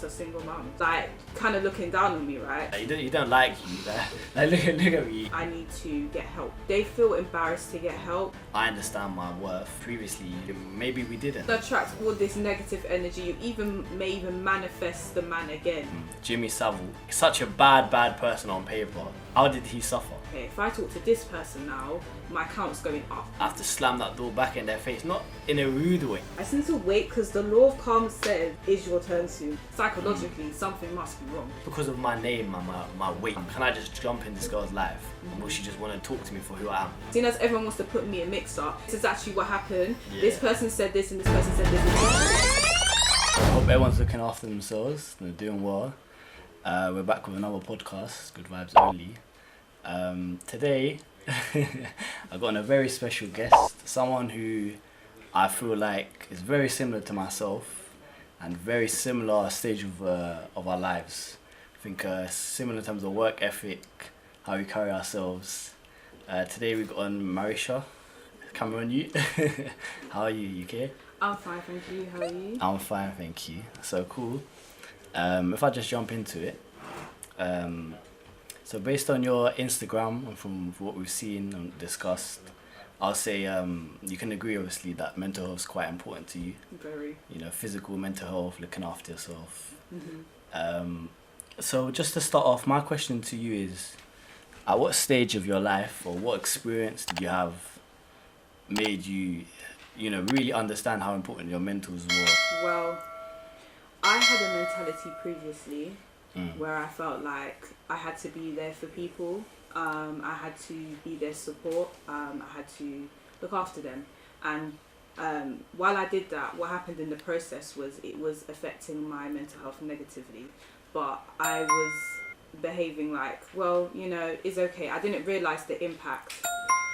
just a single mum. Like, kind of looking down on me, right? You don't like you. Like look at me. I need to get help. They feel embarrassed to get help. I understand my worth. Previously, maybe we didn't. To attract all this negative energy, you may even manifest the man again. Jimmy Savile, such a bad person on paper. How did he suffer? Okay, if I talk to this person now, my account's going up. I have to slam that door back in their face, not in a rude way. I just need to wait because the law of karma says it's your turn soon. Psychologically, something must be wrong. Because of my name and my weight, can I just jump in this girl's life? Or will she just want to talk to me for who I am? Seeing as everyone wants to put me in mix-up, this is actually what happened. Yeah. This person said this and this person said this. I hope everyone's looking after themselves. They're doing well. We're back with another podcast, Goodvibesonly. Today, I got a very special guest, someone who I feel like is very similar to myself and very similar stage of our lives. I think similar in terms of work ethic, how we carry ourselves. Today we got on Marisha. Camera on you. How are you? You okay? I'm fine, thank you. How are you? I'm fine, thank you. So cool. If I just jump into it. So based on your Instagram and from what we've seen and discussed, I'll say you can agree obviously that mental health is quite important to you. Very. You know, physical, mental health, looking after yourself. Mm-hmm. So just to start off, my question to you is, at what stage of your life or what experience did you have made you, really understand how important your mentals were? Well, I had a mentality previously where I felt like I had to be there for people. I had to be their support. I had to look after them. And while I did that, what happened in the process was it was affecting my mental health negatively. But I was behaving like, well, it's okay. I didn't realise the impact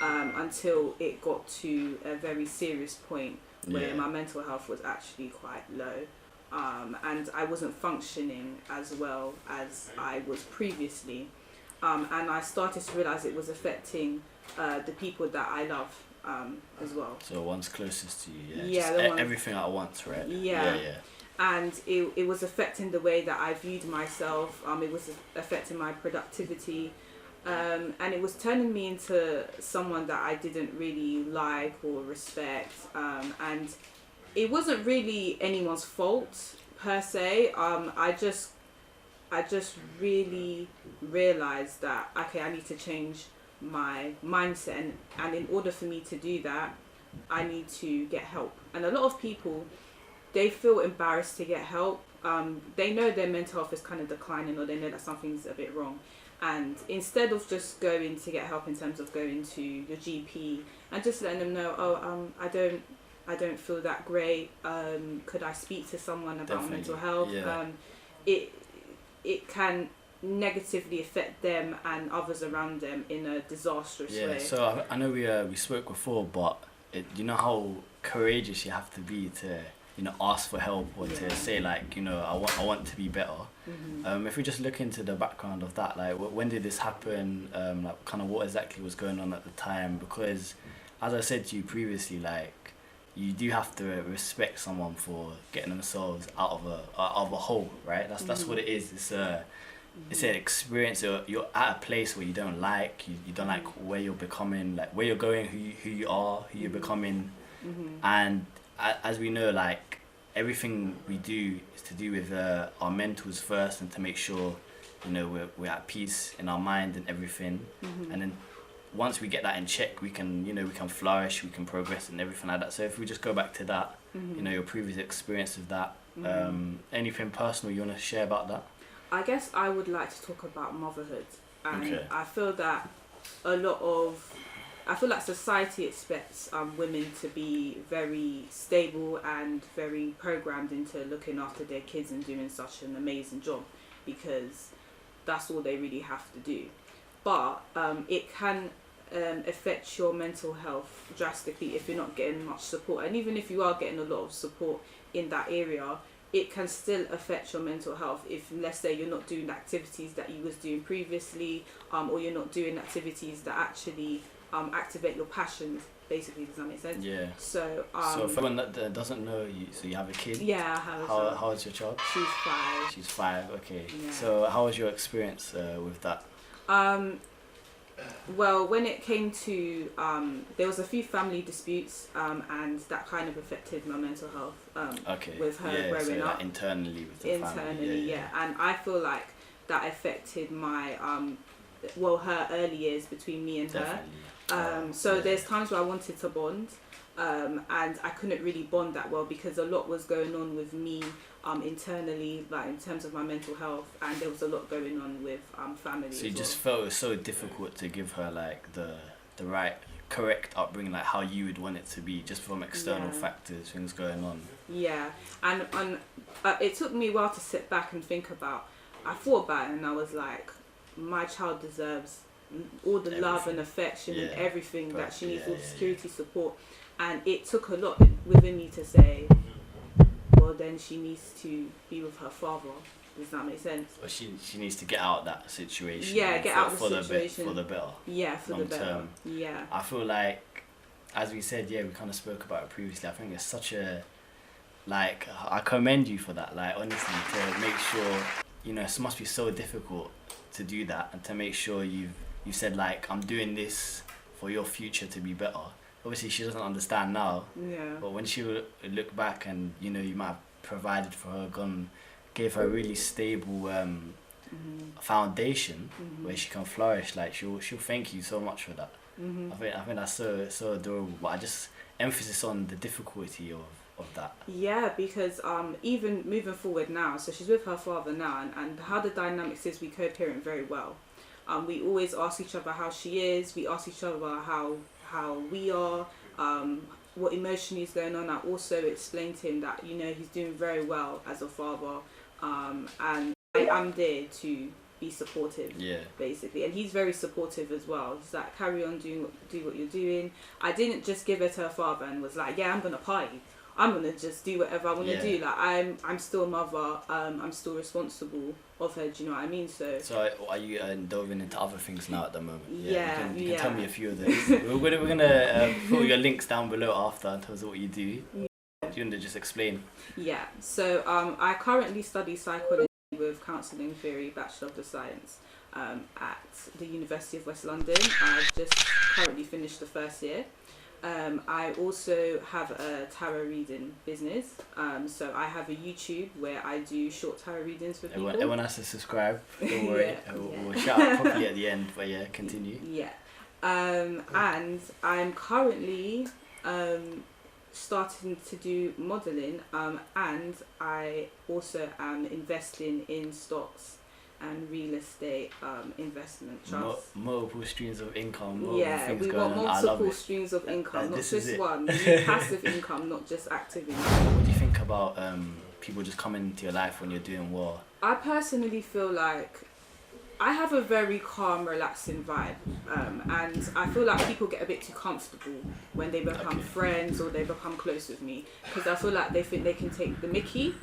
until it got to a very serious point where my mental health was actually quite low. And I wasn't functioning as well as I was previously. And I started to realise it was affecting the people that I love as well. So one's closest to you, everything at once, right? Yeah. And it was affecting the way that I viewed myself. It was affecting my productivity. And it was turning me into someone that I didn't really like or respect. And it wasn't really anyone's fault per se. I just really realised that, okay, I need to change my mindset. And in order for me to do that, I need to get help. And a lot of people, they feel embarrassed to get help. They know their mental health is kind of declining, or they know that something's a bit wrong. And instead of just going to get help in terms of going to your GP and just letting them know, I don't feel that great. Could I speak to someone about mental health? Yeah. It can negatively affect them and others around them in a disastrous way. Yeah. So I know we spoke before, but you know how courageous you have to be to ask for help or to say like I want to be better. Mm-hmm. If we just look into the background of that, like when did this happen? Like kind of what exactly was going on at the time? Because as I said to you previously, like you do have to respect someone for getting themselves out of a hole, right? That's what it is. It's an experience. You're at a place where you don't like. You don't like where you're becoming, like where you're going, who you are, who you're becoming, and as we know, like everything we do is to do with our mentals first, and to make sure we're at peace in our mind and everything, and then once we get that in check, we can flourish, we can progress and everything like that. So if we just go back to that, your previous experience of that, anything personal you want to share about that? I guess I would like to talk about motherhood, and Okay. I feel that society expects women to be very stable and very programmed into looking after their kids and doing such an amazing job, because that's all they really have to do. But it can affect your mental health drastically if you're not getting much support. And even if you are getting a lot of support in that area, it can still affect your mental health if, let's say, you're not doing the activities that you was doing previously, or you're not doing activities that actually activate your passions. Basically, does that make sense? Yeah. So so for anyone that doesn't know you, so you have a kid. Yeah, I have a child. How old's your child? She's 5. She's 5. Okay. Yeah. So how was your experience with that? Well, when it came to there was a few family disputes, and that kind of affected my mental health. Okay. With her growing up. Like internally with the family. Internally, yeah. And I feel like that affected my her early years between me and her. So there's times where I wanted to bond, and I couldn't really bond that well because a lot was going on with me internally, like in terms of my mental health, and there was a lot going on with family. So you just felt it was so difficult to give her like the right correct upbringing, like how you would want it to be, just from external factors, things going on. Yeah, and it took me a while to sit back and think about. I thought about it, and I was like, my child deserves all the love and affection and everything that she needs, all the security support. And it took a lot within me to say, well, then she needs to be with her father. Does that make sense? But she needs to get out of that situation. Yeah, get out of the situation. For the better. Yeah, for the better. Term. Yeah. I feel like, as we said, we kind of spoke about it previously. I think it's such a, like, I commend you for that. Like, honestly, to make sure, it must be so difficult to do that and to make sure you said, like, I'm doing this for your future to be better. Obviously, she doesn't understand now. Yeah. But when she will look back and, you might have provided for her, gave her a really stable foundation where she can flourish, like, she'll thank you so much for that. I think that's so adorable. But I just emphasis on the difficulty of that. Yeah, because even moving forward now, so she's with her father now, and how the dynamics is, we co-parent very well. We always ask each other how she is. We ask each other how we are, what emotionally is going on. I also explained to him that he's doing very well as a father, and I am there to be supportive, basically, and he's very supportive as well. He's like, carry on, do what you're doing. I didn't just give her to her father and was like, I'm gonna party, I'm gonna just do whatever I want to do. Like, I'm still a mother, I'm still responsible of her, do you know what I mean? So are you delving into other things now at the moment? You can tell me a few of those. we're gonna put your links down below after in terms of what you do. Do you want to just explain? Yeah, so I currently study psychology with counselling theory, Bachelor of the Science, at the University of West London. I've just currently finished the first year. I also have a tarot reading business, so I have a YouTube where I do short tarot readings for people. Everyone has to subscribe, don't worry. We'll shout out properly at the end, but continue. And I'm currently starting to do modelling, and I also am investing in stocks and real estate investment trusts. Multiple streams of income. We want multiple streams of income, not just one. We need passive income, not just active income. What do you think about people just coming into your life when you're doing well? I personally feel like I have a very calm, relaxing vibe, and I feel like people get a bit too comfortable when they become friends or they become close with me, because I feel like they think they can take the mickey,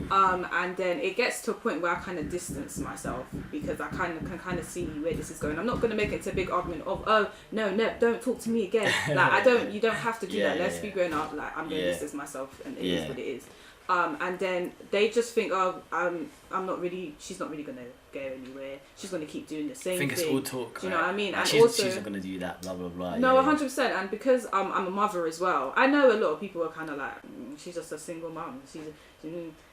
and then it gets to a point where I kind of distance myself because I can see where this is going. I'm not going to make it to a big argument of, oh no, don't talk to me again. Like, you don't have to do that. Let's be grown up. Like, I'm going to distance myself, and it is what it is. And then they just think, she's not really going to go anywhere. She's going to keep doing the same thing. I think it's all talk. Do you know what I mean? And she's not going to do that, blah, blah, blah. No, 100%. And because I'm a mother as well, I know a lot of people are kind of like, she's just a single mum. She's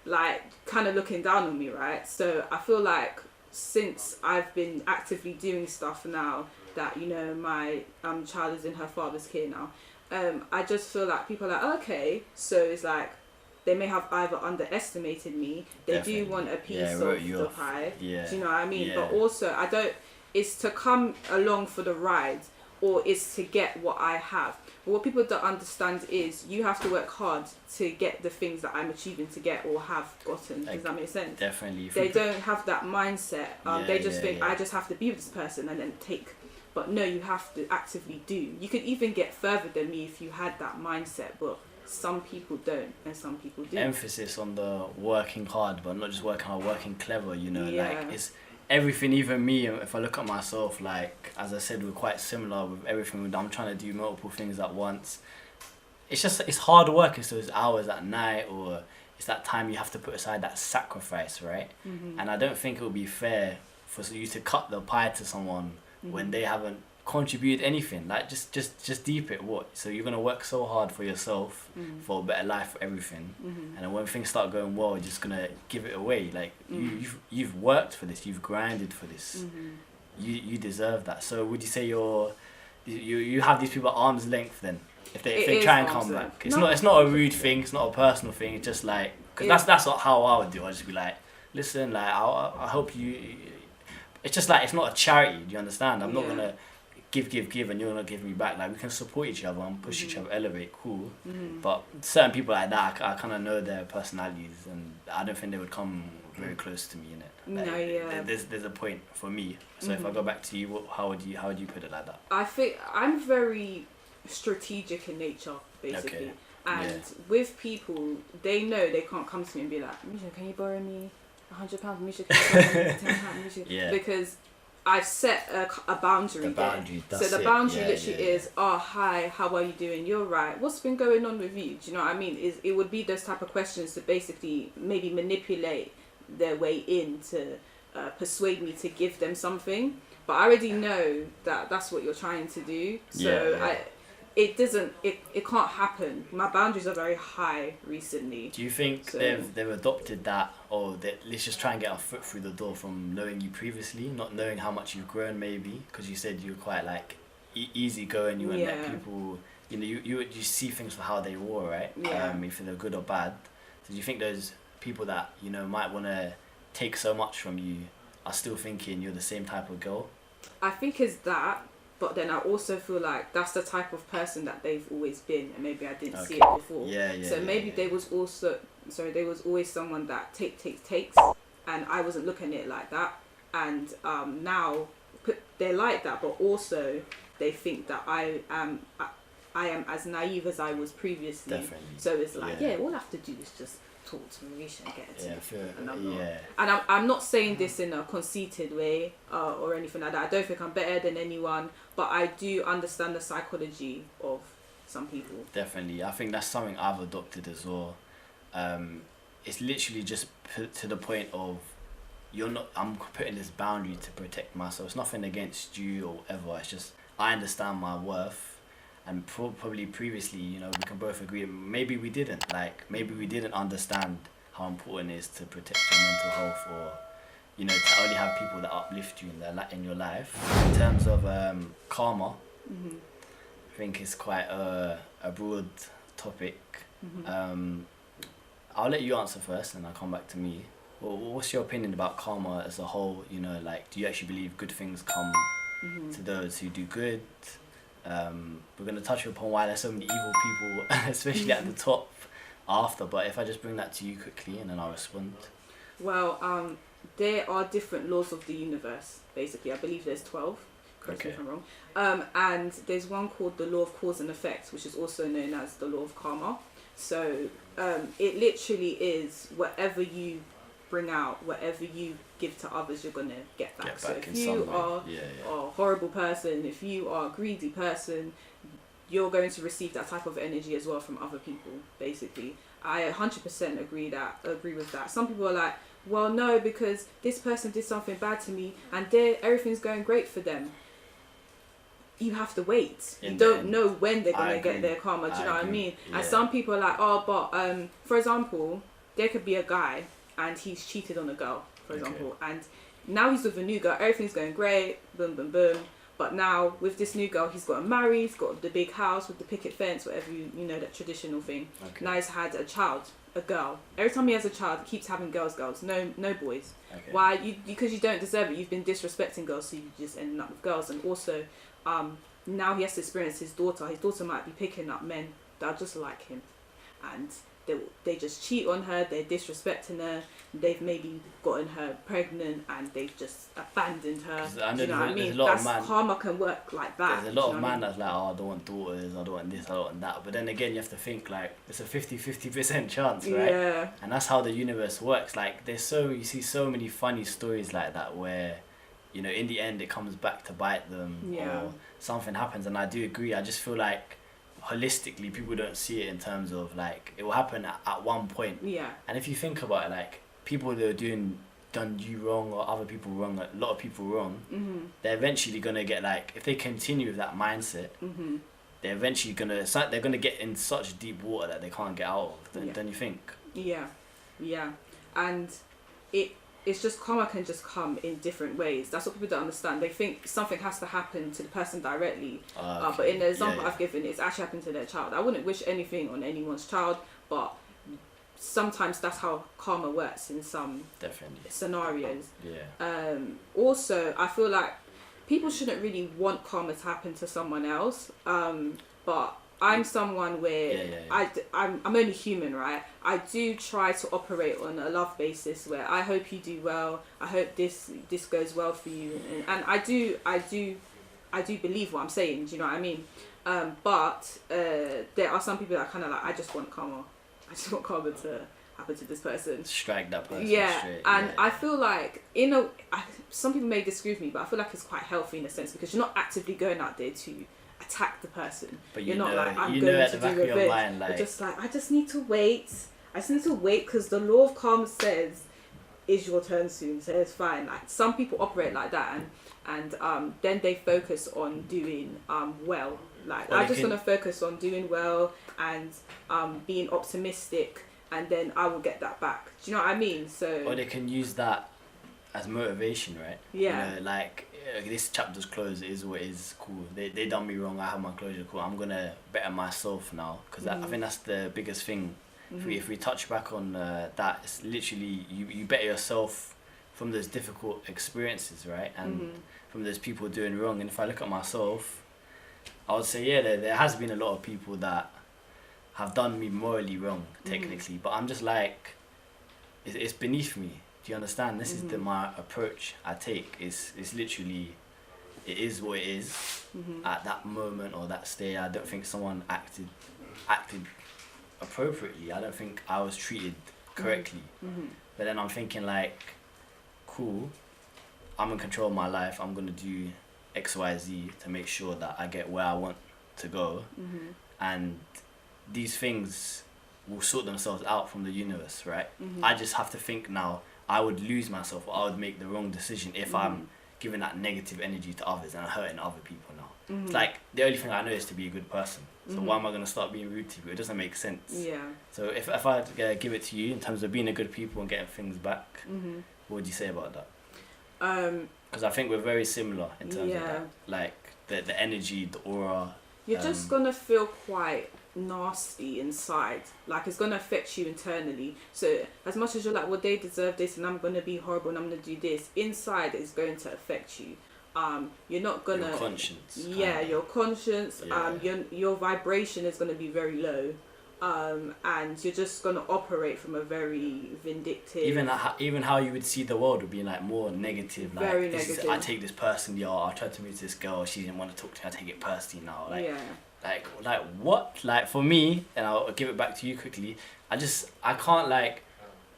like kind of looking down on me, right? So I feel like since I've been actively doing stuff now that, my child is in her father's care now, I just feel like people are like, okay, so it's like, they may have either underestimated me, they do want a piece of the pie, do you know what I mean? But also, it's to come along for the ride, or it's to get what I have. But what people don't understand is you have to work hard to get the things that I'm achieving to get or have gotten. Does that make sense? Definitely. They don't have that mindset. They just think, I just have to be with this person and then take. But no, you have to actively do. You could even get further than me if you had that mindset, but some people don't and some people do. Emphasis on the working hard, but not just working hard, working clever, like everything, even me, if I look at myself, like, as I said, we're quite similar with everything. I'm trying to do multiple things at once. It's just, it's hard work. It's those hours at night, or it's that time you have to put aside, that sacrifice, right? And I don't think it would be fair for you to cut the pie to someone when they haven't contributed anything. Like, just deep it. What? So you're gonna work so hard for yourself, for a better life, for everything, and then when things start going well, you're just gonna give it away. Like, you've worked for this, you've grinded for this, you deserve that. So would you say you have these people at arm's length then? If they try and come back, it's not a rude thing, it's not a personal thing. It's just like, because that's how I would do. I'd just be like, listen, like, I hope you. It's just like, it's not a charity. Do you understand? I'm not gonna give, and you're gonna give me back. Like, we can support each other and push each other, elevate, cool. But certain people like that, I kind of know their personalities, and I don't think they would come very close to me in it. Like, there's a point for me. So if I go back to you, how would you put it like that? I think I'm very strategic in nature, basically. Okay. And with people, they know they can't come to me and be like, Misha, can you borrow me £100? Misha, can you borrow me £10? Misha? Because I've set a boundary. The boundary. So the boundary literally is, oh, hi, how are you doing? You're right. What's been going on with you? Do you know what I mean? It would be those type of questions to basically maybe manipulate their way in to persuade me to give them something. But I already know that that's what you're trying to do. So it can't happen. My boundaries are very high recently. Do you think they've adopted that, or let's just try and get our foot through the door from knowing you previously, not knowing how much you've grown maybe, because you said you're quite like easy going, you wouldn't let people, you know, you see things for how they were, right? If they're good or bad. So do you think those people that, you know, might want to take so much from you are still thinking you're the same type of girl? I think it's that. But then I also feel like that's the type of person that they've always been, and maybe I didn't see it before. So maybe there was always someone that takes, and I wasn't looking at it like that. And now they're like that, but also they think that I am as naive as I was previously. Definitely. So it's like, all I have to do is just talk to Marisha and get it to me. And I'm not saying this in a conceited way or anything like that. I don't think I'm better than anyone, but I do understand the psychology of some people. Definitely. I think that's something I've adopted as well. It's literally just to the point of, I'm putting this boundary to protect myself. It's nothing against you or whatever. It's just, I understand my worth. And probably previously, you know, we can both agree, maybe we didn't understand how important it is to protect your mental health, or, you know, to only have people that uplift you in your life. In terms of karma, I think it's quite a broad topic. I'll let you answer first, and I'll come back to me. Well, what's your opinion about karma as a whole? You know, like, do you actually believe good things come to those who do good? We're going to touch upon why there's so many evil people, especially at the top after, but if I just bring that to you quickly and then I'll respond. Well, there are different laws of the universe, basically. I believe there's 12, correct me if I'm wrong. And there's one called the law of cause and effect, which is also known as the law of karma. So it literally is whatever you bring out, whatever you give to others, you're gonna get back. So if you are a horrible person, if you are a greedy person, you're going to receive that type of energy as well from other people, basically. I 100% agree with that. Some people are like, well, no, because this person did something bad to me and everything's going great for them. You have to wait. You don't know when they're gonna get their karma. Do you know what I mean? Yeah. And some people are like, oh, but for example, there could be a guy and he's cheated on a girl, for example, and now he's with a new girl, everything's going great, boom, boom, boom. But now with this new girl, he's got married, he's got the big house with the picket fence, whatever you know, that traditional thing. Now he's had a child, a girl. Every time he has a child, he keeps having girls, no boys. Why? Because you don't deserve it. You've been disrespecting girls, so you just end up with girls. And also, now he has to experience his daughter. His daughter might be picking up men that are just like him, and they just cheat on her, they're disrespecting her, they've maybe gotten her pregnant and they've just abandoned her. Do you know what I mean? Karma can work like that. There's a lot of man that's like, oh, I don't want daughters, I don't want this, I don't want that. But then again, you have to think like it's a 50% chance, right? Yeah. And that's how the universe works. Like you see so many funny stories like that where, you know, in the end it comes back to bite them or something happens. And I do agree. I just feel like holistically people don't see it in terms of like it will happen at one point. Yeah. And if you think about it, like people that are done you wrong or other people wrong, a lot of people wrong, they're eventually gonna get like, if they continue with that mindset, they're eventually they're gonna get in such deep water that they can't get out of. Don't you think? Yeah. And it's just karma can just come in different ways. That's what people don't understand. They think something has to happen to the person directly, but in the example I've given, it's actually happened to their child. I wouldn't wish anything on anyone's child, but sometimes that's how karma works in some scenarios. Also, I feel like people shouldn't really want karma to happen to someone else, but I'm someone where I'm only human, right? I do try to operate on a love basis where I hope you do well. I hope this goes well for you, and I do believe what I'm saying. Do you know what I mean? But there are some people that kind of like, I just want karma. I just want karma to happen to this person. Strike that person straight. And I feel like some people may disagree with me, but I feel like it's quite healthy in a sense because you're not actively going out there to attack the person. But you're not like, I'm going to do revenge. You're just like, I just need to wait. I just need to wait because the law of karma says it's your turn soon, so it's fine. Like some people operate like that, and then they focus on doing well. Like I'm just gonna focus on doing well and being optimistic, and then I will get that back. Do you know what I mean? So. Or they can use that as motivation, right? Yeah. You know, like this chapter's closed. It is what it is. Cool. They done me wrong. I have my closure. Cool. I'm gonna better myself now because I think that's the biggest thing. If we touch back on that, it's literally you better yourself from those difficult experiences, right? And from those people doing wrong. And if I look at myself, I would say there has been a lot of people that have done me morally wrong technically, but I'm just like it's beneath me. Do you understand? This is my approach I take. It's literally, it is what it is at that moment or that stage. I don't think someone acted appropriately. I don't think I was treated correctly. But then I'm thinking like, cool, I'm in control of my life. I'm gonna do X, Y, Z to make sure that I get where I want to go, and these things will sort themselves out from the universe, right? I just have to think now. I would lose myself, or I would make the wrong decision if I'm giving that negative energy to others and hurting other people now. It's like the only thing I know is to be a good person. So why am I going to start being rude to people? It doesn't make sense. Yeah. So if I had to give it to you in terms of being a good people and getting things back, what would you say about that? Because I think we're very similar in terms of that. Like the energy, the aura. You're just going to feel quite nasty inside. Like it's going to affect you internally. So as much as you're like, well, they deserve this and I'm going to be horrible and I'm going to do this, inside it's going to affect you. You're not going to... Your conscience. Yeah, your conscience. Your vibration is going to be very low. And you're just going to operate from a very vindictive... Even how you would see the world would be like more negative. Like, very negative. I take this personally, or I tried to move to this girl, she didn't want to talk to me, I take it personally now. Like, like what? Like for me, and I'll give it back to you quickly, I can't like...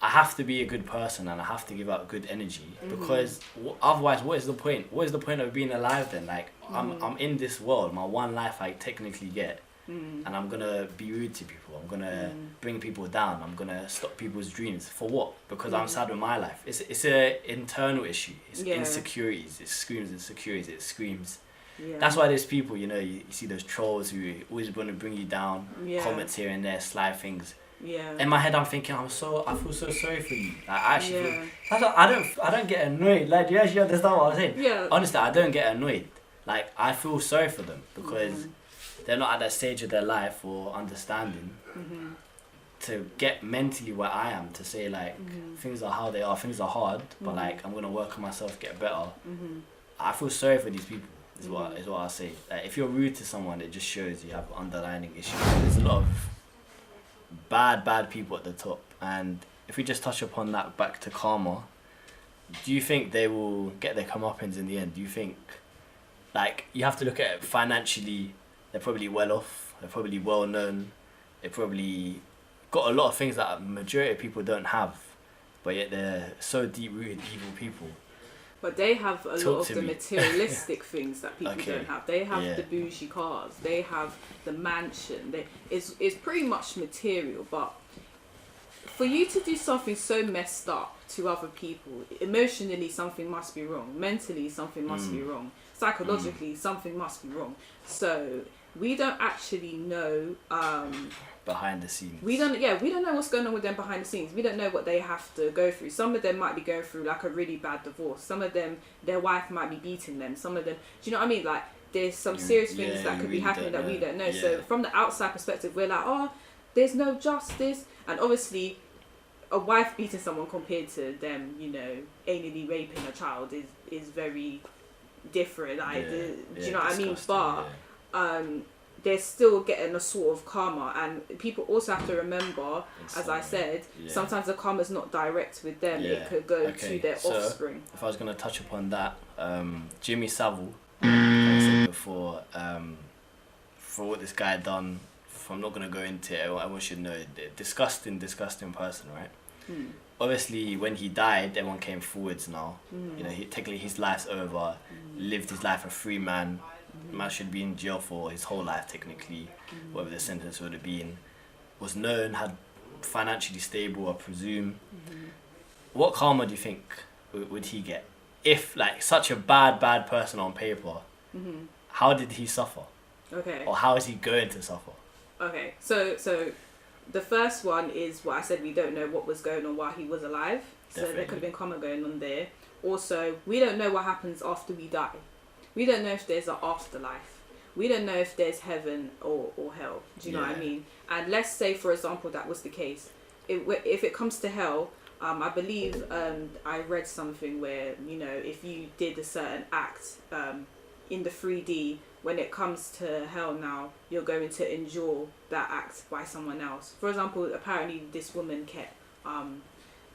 I have to be a good person and I have to give out good energy because otherwise what is the point? What is the point of being alive then? Like I'm in this world, my one life I technically get, and I'm gonna be rude to people, I'm gonna bring people down, I'm gonna stop people's dreams. For what? Because I'm sad with my life. It's a internal issue. It's insecurities. It screams insecurities. It screams. Yeah. That's why there's people, you know, you see those trolls who always want to bring you down, comments here and there, sly things. Yeah. In my head, I'm thinking, I feel so sorry for you. Like, I actually feel, I don't get annoyed. Like, do you actually understand what I'm saying? Yeah. Honestly, I don't get annoyed. Like, I feel sorry for them because they're not at that stage of their life or understanding to get mentally where I am, to say like things are how they are, things are hard, but like I'm gonna work on myself, get better. I feel sorry for these people. Is what I say. Like, if you're rude to someone, it just shows you have underlying issues. There's a lot of bad people at the top. And if we just touch upon that back to karma, do you think they will get their comeuppance in the end? Do you think, like, you have to look at it financially, they're probably well off, they're probably well known, they probably got a lot of things that a majority of people don't have, but yet they're so deep-rooted evil people. But they have a lot of the materialistic things that people don't have. They have the bougie cars, they have the mansion. It's pretty much material, but for you to do something so messed up to other people, emotionally something must be wrong, mentally something must be wrong, psychologically something must be wrong. So we don't actually know behind the scenes. We don't know what's going on with them behind the scenes. We don't know what they have to go through. Some of them might be going through like a really bad divorce. Some of them, their wife might be beating them. Some of them, do you know what I mean? Like, there's some serious things that could be happening that we don't know. So from the outside perspective, we're like, oh, there's no justice. And obviously, a wife beating someone compared to them, you know, anally raping a child is very different. Like, do you know what I mean? But they're still getting a sort of karma, and people also have to remember, as I said, sometimes the karma is not direct with them. It could go to their offspring. If I was going to touch upon that, Jimmy Savile, like I said before, for what this guy done, I'm not going to go into it, everyone should know, disgusting person, right? Obviously, when he died, everyone came forwards now. You know, technically his life's over, lived his life a free man. Man should be in jail for his whole life, technically, whatever the sentence would have been. Was known, had financially stable, I presume. What karma do you think would he get? If, like, such a bad person on paper, how did he suffer? Okay. Or how is he going to suffer? Okay, so the first one is what I said, we don't know what was going on while he was alive. So there could have been karma going on there. Also, we don't know what happens after we die. We don't know if there's an afterlife. We don't know if there's heaven or hell. Do you know what I mean? And let's say, for example, that was the case. If it comes to hell, I believe I read something where, you know, if you did a certain act in the 3D, when it comes to hell now, you're going to endure that act by someone else. For example, apparently this woman kept...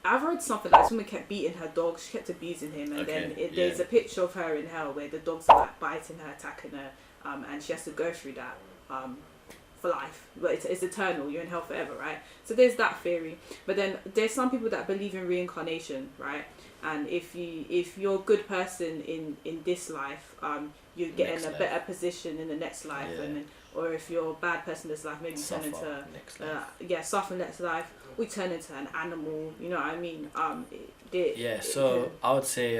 I've read something like this woman kept beating her dog, she kept abusing him, and there's a picture of her in hell where the dogs are like biting her, attacking her, and she has to go through that for life. But it's eternal, you're in hell forever, right? So there's that theory. But then there's some people that believe in reincarnation, right? And if you're a good person in this life, you're getting a better position in the next life, or if you're a bad person in this life, maybe you turn into suffer next life. We turn into an animal, you know what I mean? So I would say,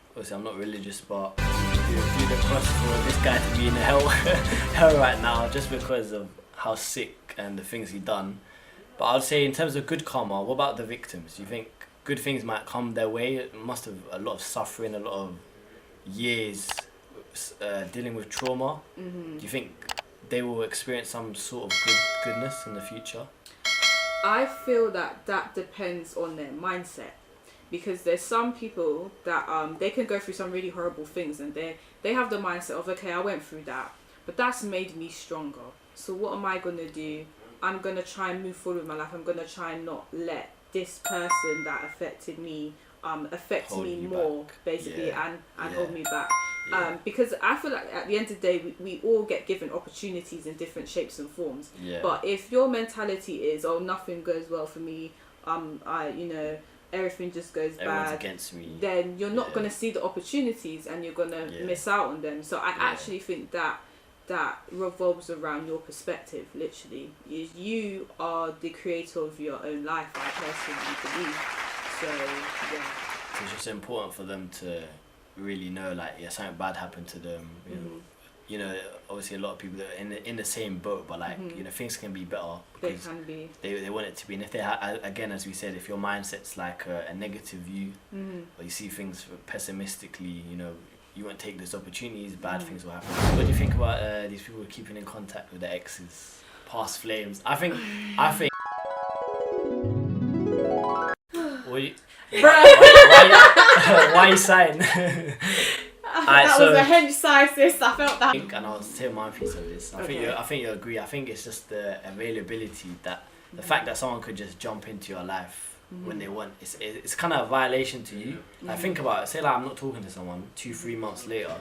obviously I'm not religious, but do the quest for this guy to be in hell right now, just because of how sick and the things he done. But I would say, in terms of good karma, what about the victims? Do you think good things might come their way? It must have a lot of suffering, a lot of years dealing with trauma. Do you think they will experience some sort of goodness in the future? I feel that depends on their mindset, because there's some people that they can go through some really horrible things, and they have the mindset of, okay, I went through that, but that's made me stronger. So what am I gonna do? I'm gonna try and move forward with my life. I'm gonna try and not let this person that affected me affect me more, basically, and hold me back. Because I feel like at the end of the day, we all get given opportunities in different shapes and forms. But if your mentality is, oh, nothing goes well for me, everything just goes Everyone's bad against me, then you're not going to see the opportunities, and you're going to miss out on them. So I actually think that revolves around your perspective. Literally, you are the creator of your own life, I personally believe. So so it's just important for them to really know, like, something bad happened to them, you know, obviously a lot of people are in the same boat, but like, you know, things can be better because they can be. They want it to be. And if they again, as we said, if your mindset's like a negative view, or you see things pessimistically, you know, you won't take those opportunities, bad things will happen. What do you think about these people keeping in contact with their exes, past flames? I think why are you sighing? That was a hench size, sis. I felt that. And I'll say my piece of this. I think you agree. I think it's just the availability that the fact that someone could just jump into your life when they want, it's kind of a violation to you. Like, think about it. Say like I'm not talking to someone, 2-3 months later,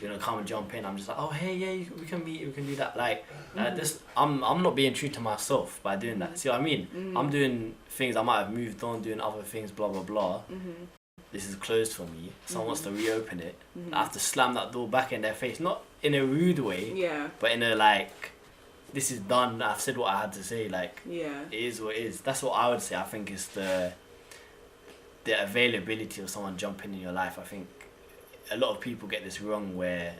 you know, come and jump in. I'm just like, oh hey, yeah, we can meet, we can do that. Like, this, I'm not being true to myself by doing that. See what I mean? I'm doing things, I might have moved on, doing other things, blah blah blah. This is closed for me. Someone wants to reopen it. I have to slam that door back in their face, not in a rude way, but in a like, this is done. I've said what I had to say. Like, it is what it is. That's what I would say. I think it's the availability of someone jumping in your life. I think a lot of people get this wrong, where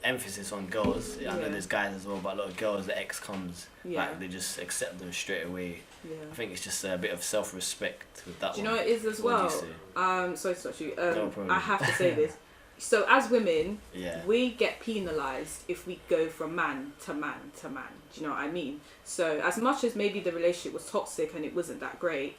emphasis on girls. I know there's guys as well, but a lot of girls, the ex comes, like they just accept them straight away. I think it's just a bit of self-respect with that. Do you know what it is as well? Sorry to stop you. No problem. I have to say this. So as women, we get penalised if we go from man to man to man. Do you know what I mean? So as much as maybe the relationship was toxic and it wasn't that great,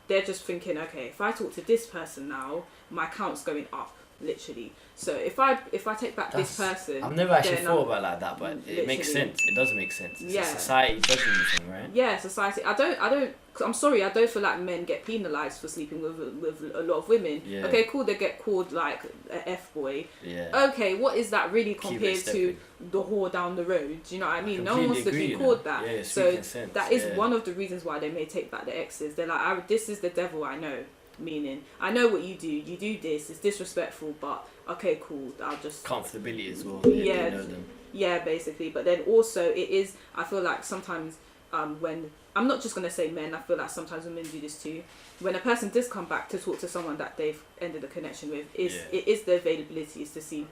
they're just thinking, okay, if I talk to this person now, my count's going up, literally. So if I take back this person, I've never actually thought about it like that, but it makes sense. It does make sense. It's a society judging you thing, right? Yeah, society. I don't. I'm sorry, I don't feel like men get penalised for sleeping with a lot of women. Okay, cool, they get called like a F-boy. Okay, what is that really compared to the whore down the road? Do you know what I mean? No one wants to be called that. So that is one of the reasons why they may take back the exes. They're like, this is the devil I know. Meaning, I know what you do this, it's disrespectful, but okay, cool, I'll just... Comfortability as well. Yeah, know them. Yeah, basically. But then also, it is, I feel like sometimes when... I'm not just going to say men, I feel like sometimes women do this too. When a person does come back to talk to someone that they've ended a connection with, it is the availability, is to see,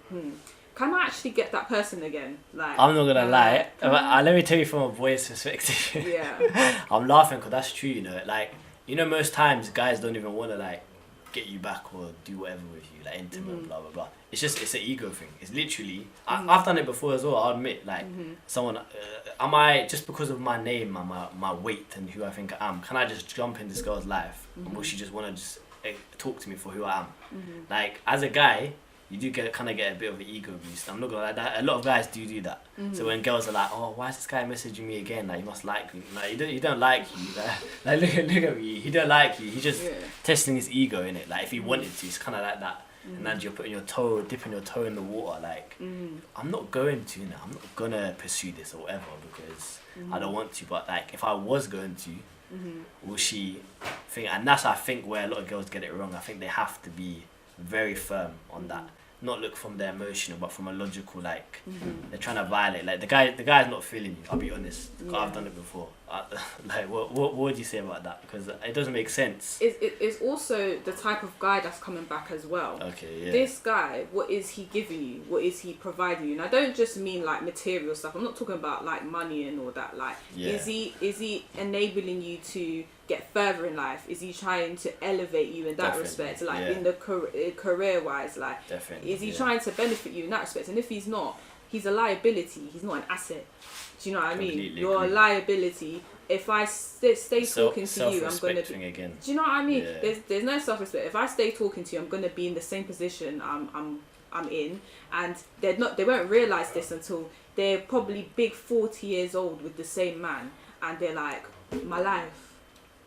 can I actually get that person again? Like, I'm not gonna lie. Let me tell you from a boy's perspective. I'm laughing because that's true, you know. Like, you know, most times guys don't even want to like get you back or do whatever with you, like intimate, blah blah blah. It's an ego thing. It's literally, I've done it before as well. I'll admit, like, someone, am I, just because of my name and my weight and who I think I am, can I just jump in this girl's life? And will she just want to just talk to me for who I am? Like, as a guy, you do kind of get a bit of an ego boost. I'm not gonna lie, that a lot of guys do that. So when girls are like, oh, why is this guy messaging me again? Like, he must like me. Like, he don't like you. Like look at me. He don't like you. He's just testing his ego in it. Like, if he wanted to, it's kind of like that. And then you're putting dipping your toe in the water. Like, I'm not going to. I'm not gonna pursue this or whatever because I don't want to. But like, if I was going to, will she think? And that's, I think, where a lot of girls get it wrong. I think they have to be very firm on that. Not look from the emotional, but from a logical, like, they're trying to violate. Like, the guy's not feeling you, I'll be honest. I've done it before. Like, what would you say about that? Because it doesn't make sense. It's also the type of guy that's coming back as well. Okay, yeah. This guy, what is he giving you? What is he providing you? And I don't just mean, like, material stuff. I'm not talking about, like, money and all that. Like, is he enabling you to get further in life? Is he trying to elevate you in that respect? Like, in the career-wise, like, is he trying to benefit you in that respect? And if he's not, he's a liability. He's not an asset. Do you know what I mean? You're a liability. If I stay talking to you, I'm going to be... Again. Do you know what I mean? There's no self-respect. If I stay talking to you, I'm going to be in the same position I'm in, and they won't realise this until they're probably big 40 years old with the same man, and they're like, my life.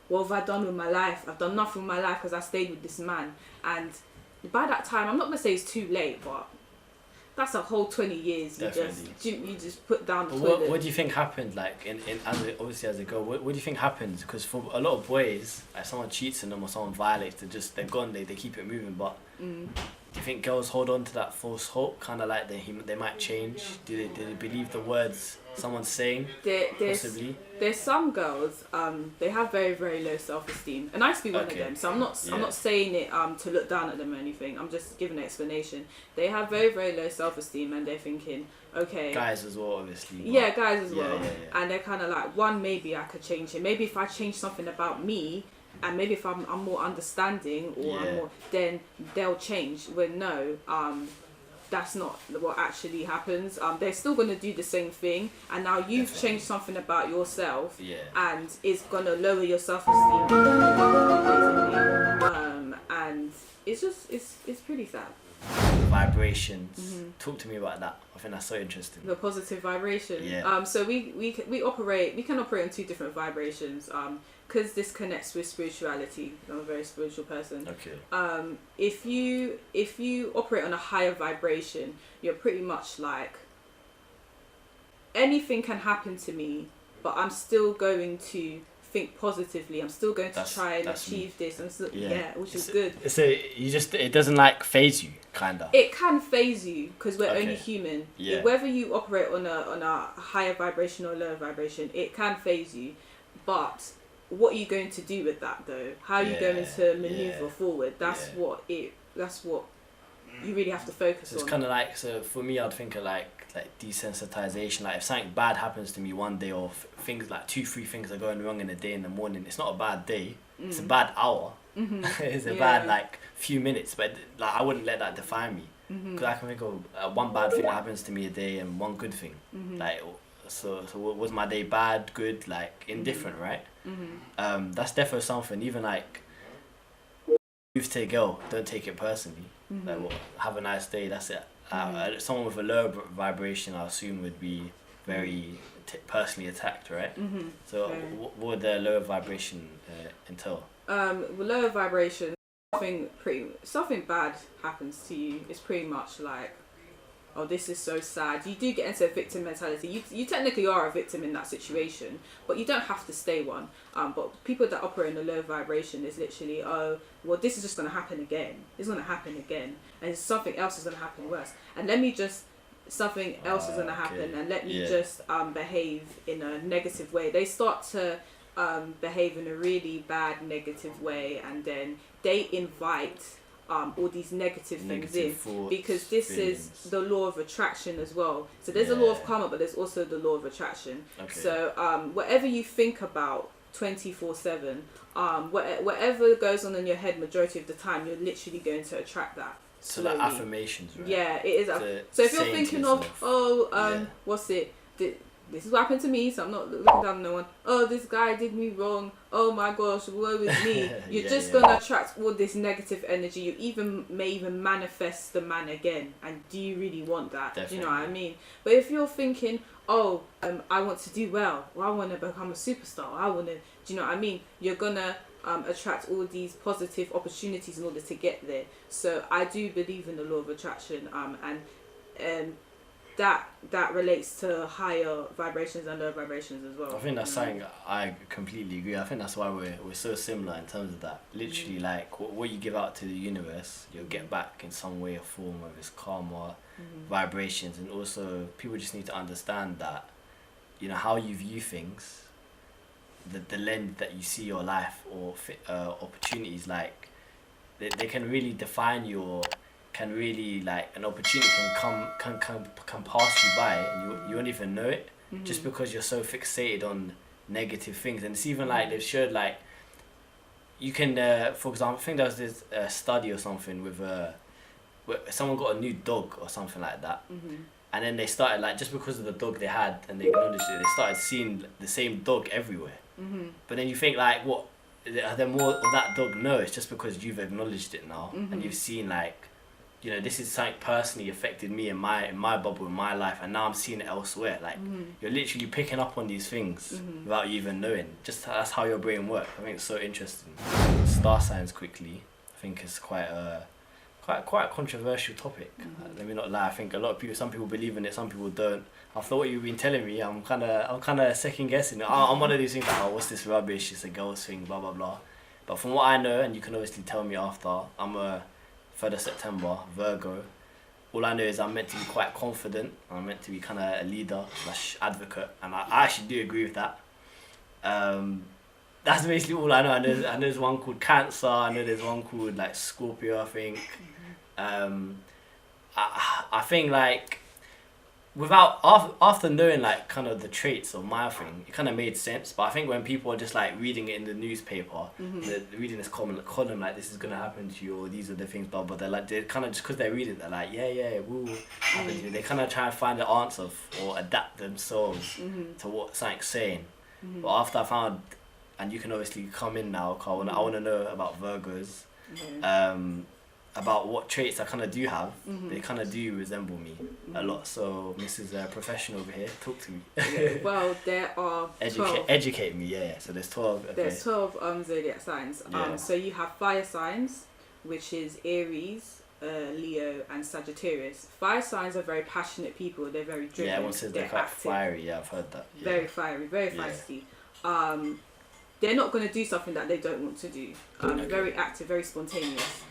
What have I done with my life? I've done nothing with my life because I stayed with this man. And by that time, I'm not going to say it's too late, but that's a whole 20 years you just put down the toilet. What do you think happened, like, obviously as a girl, what do you think happens? Because for a lot of boys, like, someone cheats on them or someone violates, they're gone, they keep it moving, but do you think girls hold on to that false hope, kind of like they might change? Do they believe the words someone's saying? Possibly. There's some girls, they have very, very low self-esteem, and I used to be one of them. So I'm not saying it to look down at them or anything. I'm just giving an explanation. They have very, very low self-esteem, and they're thinking, okay. Guys as well, obviously. Yeah, guys as well. And they're kind of like, maybe I could change it. Maybe if I change something about me, and maybe if I'm more understanding or then they'll change. When no, that's not what actually happens. They're still going to do the same thing, and now you've changed something about yourself, and it's going to lower your self-esteem, basically. And it's just it's pretty sad. vibrations. Talk to me about that. I think that's so interesting. The positive vibration. Yeah. So we can operate on 2 different vibrations. Because this connects with spirituality. I'm a very spiritual person. Okay. If you operate on a higher vibration, you're pretty much like, anything can happen to me, but I'm still going to think positively. I'm still going to try and achieve this. I'm still, which is good. So it doesn't like phase you, kinda. It can phase you because we're only Okay. human. Yeah. Whether you operate on a higher vibration or lower vibration, it can phase you. But what are you going to do with that though? How are you going to maneuver forward? That's what you really have to focus on. It's kind of like, so for me, I'd think of like desensitization. Like if something bad happens to me one day, or things like 2-3 things are going wrong in a day in the morning, it's not a bad day. It's a bad hour. It's a bad like few minutes, but like I wouldn't let that define me, because I can think of one bad thing that happens to me a day and one good thing. Like so was my day bad, good, like indifferent, right? That's definitely something. Even like move to a girl, don't take it personally. Like, well, have a nice day, that's it. Someone with a lower vibration, I assume, would be very personally attacked, right? So what would the lower vibration entail? With lower vibration, something bad happens to you. It's pretty much like, oh, this is so sad. You do get into a victim mentality. You technically are a victim in that situation, but you don't have to stay one. But people that operate in a low vibration is literally, oh, well, this is just going to happen again. It's going to happen again. And something else is going to happen worse. And something else is going to happen. And let me just behave in a negative way. They start to behave in a really bad negative way. And then they invite all these negative things in, because this is the law of attraction as well. So there's a law of karma, but there's also the law of attraction. So whatever you think about 24/7, whatever goes on in your head majority of the time, you're literally going to attract that. So like affirmations, right? Yeah, it is. So if you're thinking of, what's it? This is what happened to me, so I'm not looking down on no one. Oh, this guy did me wrong. Oh my gosh, woe is me. You're just gonna attract all this negative energy. You may even manifest the man again. And do you really want that? Definitely. Do you know what I mean? But if you're thinking, oh, I want to do well, or I want to become a superstar, do you know what I mean? You're gonna attract all these positive opportunities in order to get there. So I do believe in the law of attraction, and that relates to higher vibrations and lower vibrations as well. I think that's something I completely agree. I think that's why we're so similar in terms of that. Literally, like what you give out to the universe, you'll get back in some way or form, whether it's karma, vibrations. And also people just need to understand that, you know, how you view things, the lens that you see your life or opportunities, like they can really define can really, like, an opportunity can pass you by and you won't even know it, just because you're so fixated on negative things. And it's even like they've showed, like, you can for example, I think there was this study or something where someone got a new dog or something like that, and then they started, like, just because of the dog they had and they acknowledged it, they started seeing the same dog everywhere. But then you think, like, what, are there more of that dog? No, it's just because you've acknowledged it now, and you've seen, like, you know, this is something personally affected me in my bubble, in my life, and now I'm seeing it elsewhere. Like, you're literally picking up on these things without you even knowing. Just that's how your brain works. I think it's so interesting. Star signs quickly. I think it's quite a controversial topic. Let me not lie. I think a lot of people, some people believe in it, some people don't. After what you've been telling me, I'm kind of second guessing it. I'm one of these things like, oh, what's this rubbish? It's a girl's thing, blah blah blah. But from what I know, and you can obviously tell me after, I'm a 3rd of September, Virgo. All I know is I'm meant to be quite confident. I'm meant to be kind of a leader / advocate, and I actually do agree with that. That's basically all I know. I know there's one called Cancer. I know there's one called, like, Scorpio, I think. I think, like, after knowing, like, kind of the traits of my thing, it kind of made sense. But I think when people are just, like, reading it in the newspaper, they're reading this column, like, this is gonna happen to you, or these are the things, blah, but they're kind of, just because they're reading, they're like, yeah, it will happen to you. They kind of try and find the answer or adapt themselves to what something's saying. But after I found, and you can obviously come in now, 'cause I want to know about Virgos. about what traits I kind of do have, they kind of do resemble me a lot. So, Mrs. Professional over here, talk to me. Well, there are 12. Educate me, yeah. So there's 12. Okay. There's 12 zodiac signs. Yeah. So you have fire signs, which is Aries, Leo, and Sagittarius. Fire signs are very passionate people. They're very driven. Yeah, everyone says they're quite fiery. Yeah, I've heard that. Yeah. Very fiery, very feisty. They're not going to do something that they don't want to do. Okay. Very active, very spontaneous.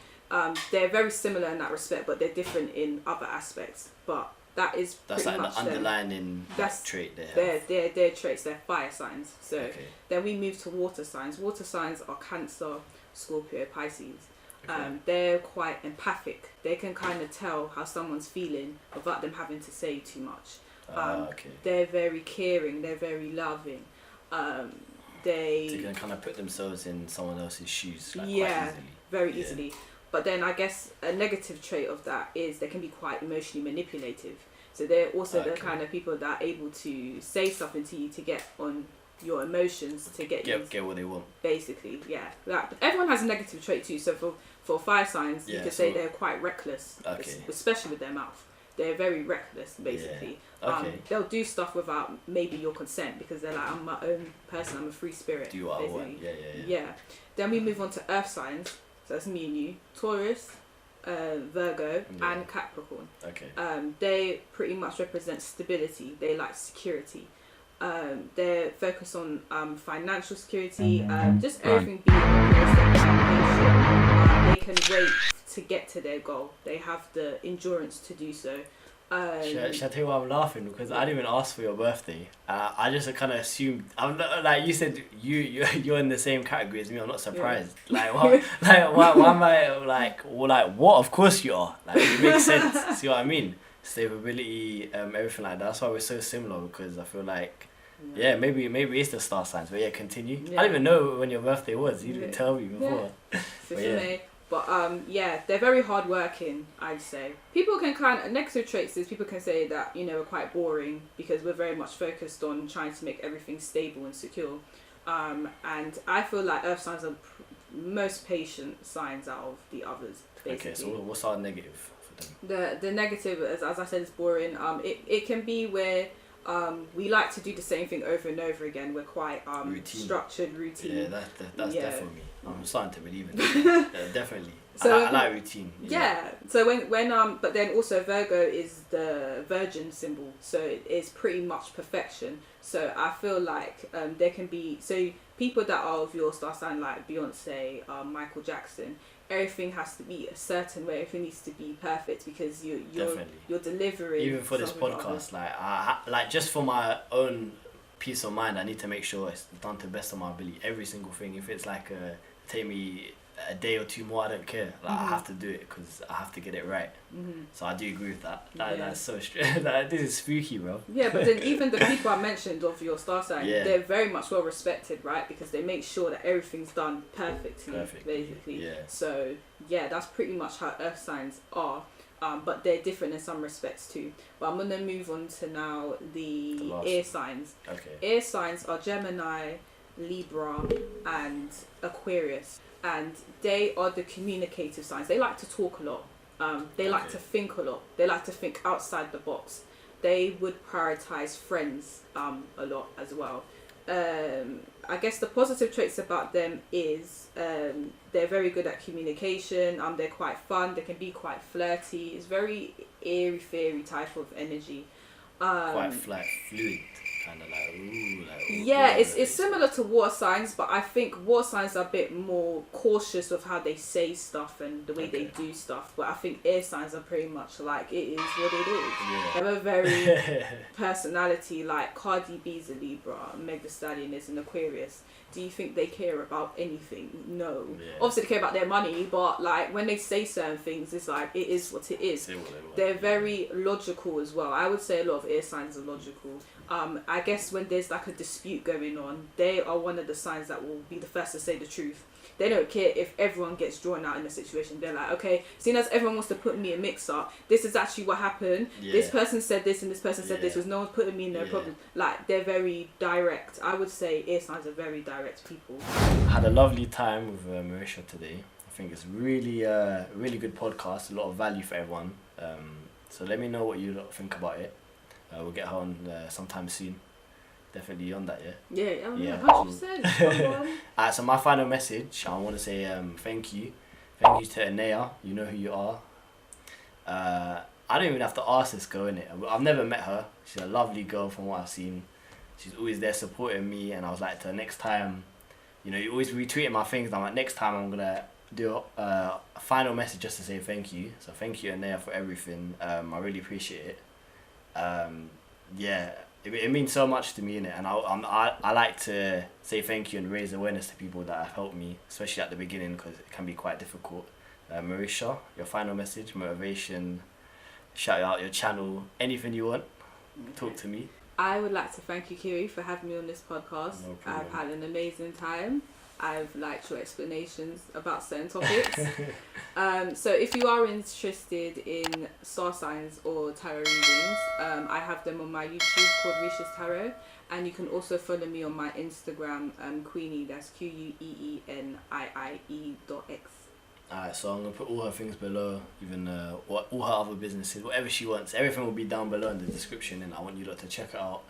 They're very similar in that respect, but they're different in other aspects. But that's pretty like much the underlying trait there. Their traits. They're fire signs. So Okay. then we move to water signs. Water signs are Cancer, Scorpio, Pisces. Okay. They're quite empathic. They can kind of tell how someone's feeling without them having to say too much. Okay. They're very caring. They're very loving. They can kind of put themselves in someone else's shoes. Like, yeah, quite easily. very easily. But then I guess a negative trait of that is they can be quite emotionally manipulative. So they're also the kind of people that are able to say something to you to get on your emotions, to get what they want. Basically, yeah. But everyone has a negative trait too. So for fire signs, you could say they're quite reckless, especially with their mouth. They're very reckless, basically. Yeah. Okay. They'll do stuff without maybe your consent because they're like, I'm my own person, I'm a free spirit. Do what basically. I want. Yeah. Then we move on to earth signs. So that's me and you. Taurus, Virgo, and Capricorn. Okay. They pretty much represent stability. They like security. They're focused on financial security, just everything being in a step foundation. They can wait to get to their goal. They have the endurance to do so. Should I tell you why I'm laughing? Because I didn't even ask for your birthday. I just kind of assumed. I'm not, like you said, you're in the same category as me. I'm not surprised. Yeah. Why am I like what? Of course you are. Like it makes sense. See what I mean? Stability, everything like that. That's why we're so similar. Because I feel like, maybe it's the star signs. But continue. Yeah. I didn't even know when your birthday was. You didn't tell me before. Yeah. But they're very hardworking, I'd say. People can negative traits is people can say that, we're quite boring because we're very much focused on trying to make everything stable and secure. And I feel like earth signs are most patient signs out of the others, basically. Okay, so what's our negative for them? The negative, as I said, is boring. It can be where we like to do the same thing over and over again. We're quite structured, routine. Yeah, that's definitely me. I'm starting to believe in it. Definitely. So I like routine. Yeah. So when but then also Virgo is the Virgin symbol, so it is pretty much perfection. So I feel like there can be people that are of your star sign like Beyonce, Michael Jackson. Everything has to be a certain way. Everything needs to be perfect because you're delivering. Even for this podcast, like just for my own peace of mind, I need to make sure it's done to the best of my ability. Every single thing. If it's like take me a day or two more, I don't care. Like I have to do it because I have to get it right. So I do agree with that. That's so this is spooky, bro. Yeah, but then even the people I mentioned of your star sign, they're very much well respected, right? Because they make sure that everything's done perfectly. Basically. Yeah. So that's pretty much how earth signs are. But they're different in some respects too. But I'm gonna move on to now the air signs. Okay. Air signs are Gemini, Libra, and Aquarius. And they are the communicative signs. They like to talk a lot. They like to think a lot. They like to think outside the box. They would prioritize friends a lot as well. I guess the positive traits about them is they're very good at communication. They're quite fun. They can be quite flirty. It's very airy fairy type of energy. Quite fluid. Kind of it's similar to water signs, but I think water signs are a bit more cautious of how they say stuff and the way they do stuff. But I think air signs are pretty much like it is what it is. They have a very personality. Like Cardi B's a Libra, Meg Thee Stallion is an Aquarius. Do you think they care about anything? No. Obviously they care about their money, but like when they say certain things, it's like it is what it is. They're very logical as well. I would say a lot of air signs are logical. I guess when there's like a dispute going on, they are one of the signs that will be the first to say the truth. They don't care if everyone gets drawn out in a situation. They're like, okay, seeing as everyone wants to put me in a mix-up, this is actually what happened. This person said this and this person said this. Was no one's putting me in no problem. Like, they're very direct. I would say air signs are very direct people. I had a lovely time with Marisha today. I think it's really really good podcast, a lot of value for everyone. So let me know what you lot think about it. We'll get her on sometime soon. Definitely on that, yeah? Yeah, 100%. So my final message, I want to say thank you. Thank you to Anea, you know who you are. I don't even have to ask this girl, innit? I've never met her. She's a lovely girl from what I've seen. She's always there supporting me, and I was like to her, next time, you know, you always retweeting my things, and I'm like, next time I'm going to do a final message just to say thank you. So thank you, Anea, for everything. I really appreciate it. It means so much to me, innit? And I like to say thank you and raise awareness to people that have helped me, especially at the beginning, because it can be quite difficult. Marisha, your final message, motivation, shout out your channel, anything you want, talk to me. I would like to thank you, Kiri, for having me on this podcast. No problem. I've had an amazing time. I've liked your explanations about certain topics. So if you are interested in star signs or tarot readings, I have them on my YouTube called Risha's Tarot, and you can also follow me on my Instagram, Queenie, that's QUEENIIE.x. Alright, so I'm going to put all her things below, even all her other businesses, whatever she wants, everything will be down below in the description, and I want you lot to check her out.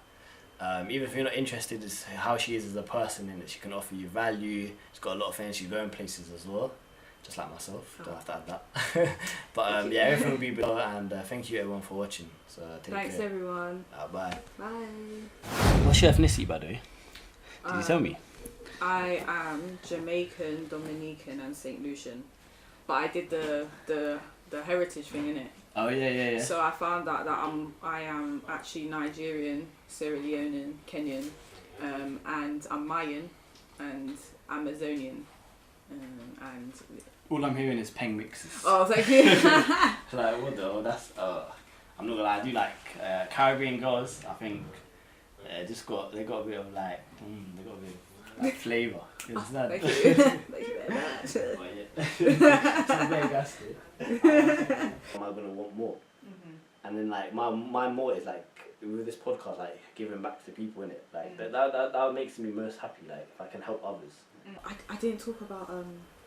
Even if you're not interested in how she is as a person, and that she can offer you value, she's got a lot of things, she's going places as well, just like myself, don't have to add that. But everything will be below, and thank you everyone for watching. So Thanks care. everyone. Bye. Bye. What's your ethnicity, by the way? Did you tell me? I am Jamaican, Dominican and St. Lucian. But I did the heritage thing, innit? Oh yeah. So I found out that I am actually Nigerian, Sierra Leonean, Kenyan, and I'm Mayan and Amazonian, and all I'm hearing is peng mixes. oh, thank you. Like what though? That's I'm not gonna lie. I do like Caribbean girls. I think they got a bit of they got a bit of like flavour. You understand? Thank you. Thank you very much. It's very gassy. Am I gonna want more? And then like my more is like with this podcast, like giving back to people, innit? Like that makes me most happy. Like if I can help others. I didn't talk about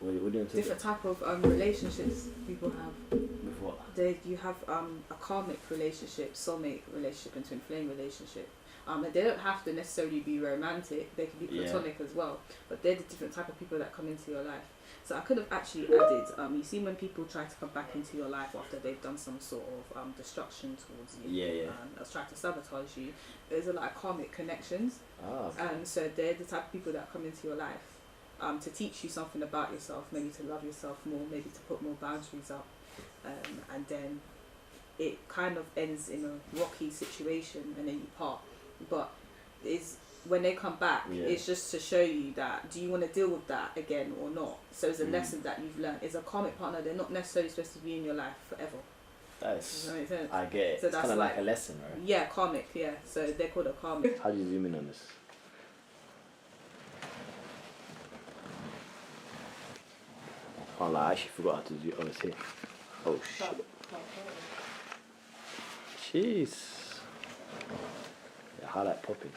What do you different type of relationships people have. With what? You have a karmic relationship, soulmate relationship, and twin flame relationship. And they don't have to necessarily be romantic. They can be platonic as well. But they're the different type of people that come into your life. So I could have actually added, you see when people try to come back into your life after they've done some sort of destruction towards you, trying to sabotage you, there's a lot of karmic connections. And so they're the type of people that come into your life to teach you something about yourself, maybe to love yourself more, maybe to put more boundaries up. And then it kind of ends in a rocky situation and then you part. But when they come back, it's just to show you that, do you want to deal with that again or not? So it's a lesson that you've learned. It's a karmic partner. They're not necessarily supposed to be in your life forever. Does that make sense? I get it. So it's kind of like a lesson, right? Yeah, karmic, yeah. So they're called a karmic. How do you zoom in on this? Oh, I actually forgot how to do it. Oh, it's here. Oh, shit. Jeez. Yeah, highlight popping.